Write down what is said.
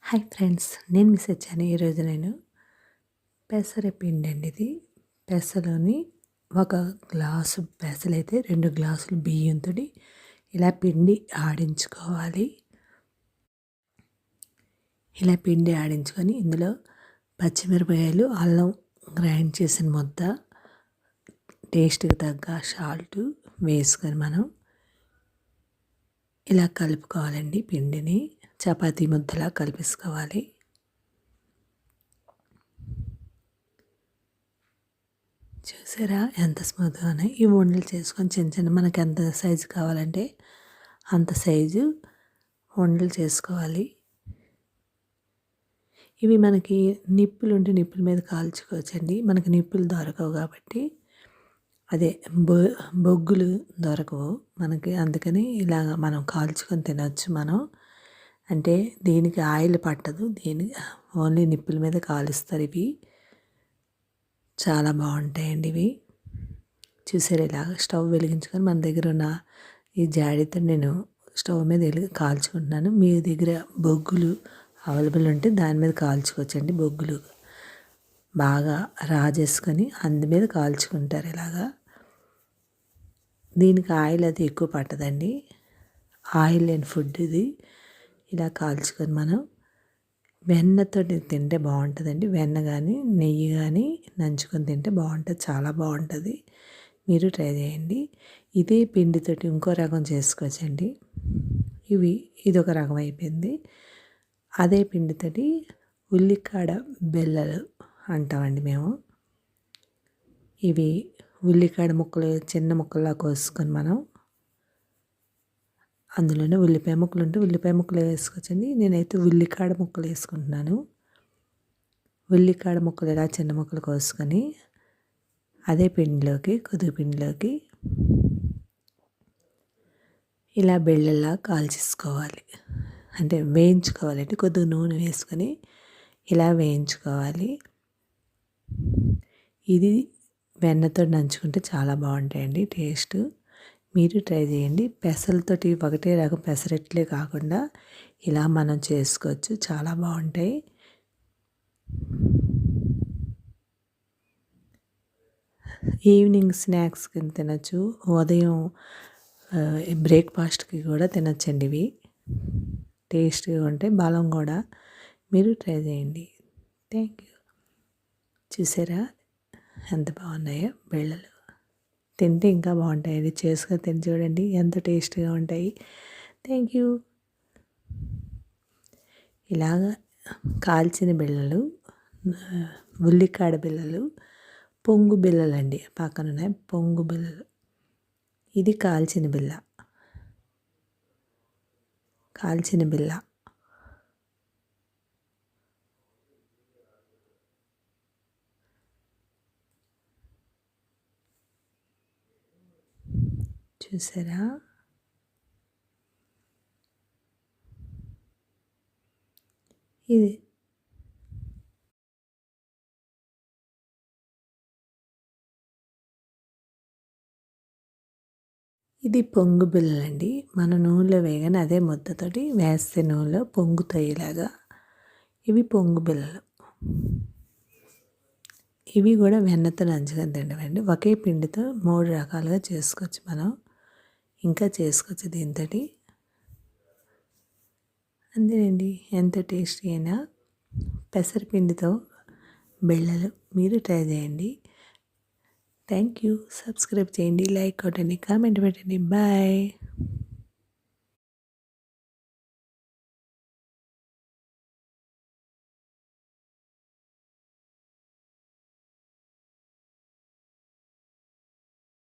Hi friends, నేను miss వచ్చాను. ఈరోజు నేను పెసరపిండి అండి. ఇది పెసలోని ఒక గ్లాసు పెసలైతే 2 గ్లాసులు బియ్యంతో ఇలా పిండి ఆడించుకోవాలి. ఇలా పిండి ఆడించుకొని ఇందులో పచ్చిమిరపకాయలు, అల్లం గ్రైండ్ చేసిన ముద్ద, టేస్ట్కి తగ్గ సాల్ట్ వేసుకొని మనం ఇలా కలుపుకోవాలండి. పిండిని చపాతీ ముద్దలా కలిపేసుకోవాలి. చూసారా ఎంత స్మూత్గా ఉన్నాయి. ఈ ఉండలు చేసుకొని చిన్న చిన్న మనకి ఎంత సైజు కావాలంటే అంత సైజు ఉండలు చేసుకోవాలి. ఇవి మనకి నిప్పులు ఉంటే నిప్పుల మీద కాల్చుకోవచ్చండి. మనకి నిప్పులు దొరకవు కాబట్టి అదే బొగ్గులు దొరకవు మనకి, అందుకని ఇలాగ మనం కాల్చుకొని తినచ్చు. మనం అంటే దీనికి ఆయిల్ పట్టదు, ఓన్లీ నిప్పుల మీద కాలుస్తారు. ఇవి చాలా బాగుంటాయండి. ఇవి చూసారు, ఇలాగ స్టవ్ వెలిగించుకొని మన దగ్గర ఉన్న ఈ జాడీతో నేను స్టవ్ మీద కాల్చుకుంటున్నాను. మీ దగ్గర బొగ్గులు అవైలబుల్ ఉంటే దాని మీద కాల్చుకోవచ్చండి. బొగ్గులు బాగా రాజేసుకొని అందు మీద కాల్చుకుంటారు. ఇలాగా దీనికి ఆయిల్ అది ఎక్కువ పట్టదండి. ఆయిల్ లేని ఫుడ్ ఇది. ఇలా కాల్చుకొని మనం వెన్నతో తింటే బాగుంటుందండి. వెన్న కానీ నెయ్యి కానీ నంచుకొని తింటే బాగుంటుంది, చాలా బాగుంటుంది. మీరు ట్రై చేయండి. ఇదే పిండితోటి ఇంకో రకం చేసుకోవచ్చండి. ఇదొక రకం అయిపోయింది. అదే పిండితోటి ఉల్లికాడ బెల్లలు అంటామండి మేము. ఇవి ఉల్లికాడ ముక్కలు చిన్న ముక్కల్లా కోసుకొని మనం అందులోనే ఉల్లిపాయ ముక్కలు ఉంటే ఉల్లిపాయ ముక్కలు వేసుకోవచ్చండి. నేనైతే ఉల్లికాడ ముక్కలు వేసుకుంటున్నాను. ఉల్లికాడ ముక్కలు ఇలా చిన్న ముక్కలు కోసుకొని అదే పిండిలోకి, కుదురు పిండిలోకి ఇలా బెల్లలా కాల్చేసుకోవాలి. అంటే వేయించుకోవాలంటే కొద్దిగా నూనె వేసుకొని ఇలా వేయించుకోవాలి. ఇది వెన్నతో నంచుకుంటే చాలా బాగుంటాయండి టేస్ట్. మీరు ట్రై చేయండి. పెసలతోటి ఒకటే రకం పెసరట్లే కాకుండా ఇలా మనం చేసుకోవచ్చు, చాలా బాగుంటాయి. ఈవినింగ్ స్నాక్స్ కింద తినచ్చు, ఉదయం బ్రేక్ఫాస్ట్కి కూడా తినచ్చండి. ఇవి టేస్ట్గా ఉంటాయి, బలం కూడా. మీరు ట్రై చేయండి. Thank you. చూసారా ఎంత బాగున్నాయో బెల్లలు. తింటే ఇంకా బాగుంటాయి. అది చేసుకొని తిని చూడండి, ఎంత టేస్ట్గా ఉంటాయి. Thank you. ఇలాగ కాల్చిన బిళ్ళలు, ఉల్లికాడ బిళ్ళలు, పొంగు బిళ్ళలు అండి పక్కన ఉన్నాయి. పొంగు బిళ్ళలు, ఇది కాల్చిన బిళ్ళ. కాల్చిన బిళ్ళ చూసారా. ఇది పొంగు బిళ్ళలండి. మన నూనెలో వేయగానే అదే ముద్దతోటి వేస్తే నూనెలో పొంగుతాయి ఇలాగా. ఇవి పొంగు బిళ్ళలు. ఇవి కూడా వెన్నతో నంచుకొని తినవండి. ఒకే పిండితో 3 రకాలుగా చేసుకోవచ్చు మనం. ఇంకా చేసుకోవచ్చు దీంతో. అంతేనండి, ఎంత టేస్టీ అయినా పెసరపిండితో బెల్లలు. మీరు ట్రై చేయండి. Thank you. సబ్స్క్రైబ్ చేయండి, లైక్ కొట్టండి, కామెంట్ పెట్టండి. బాయ్.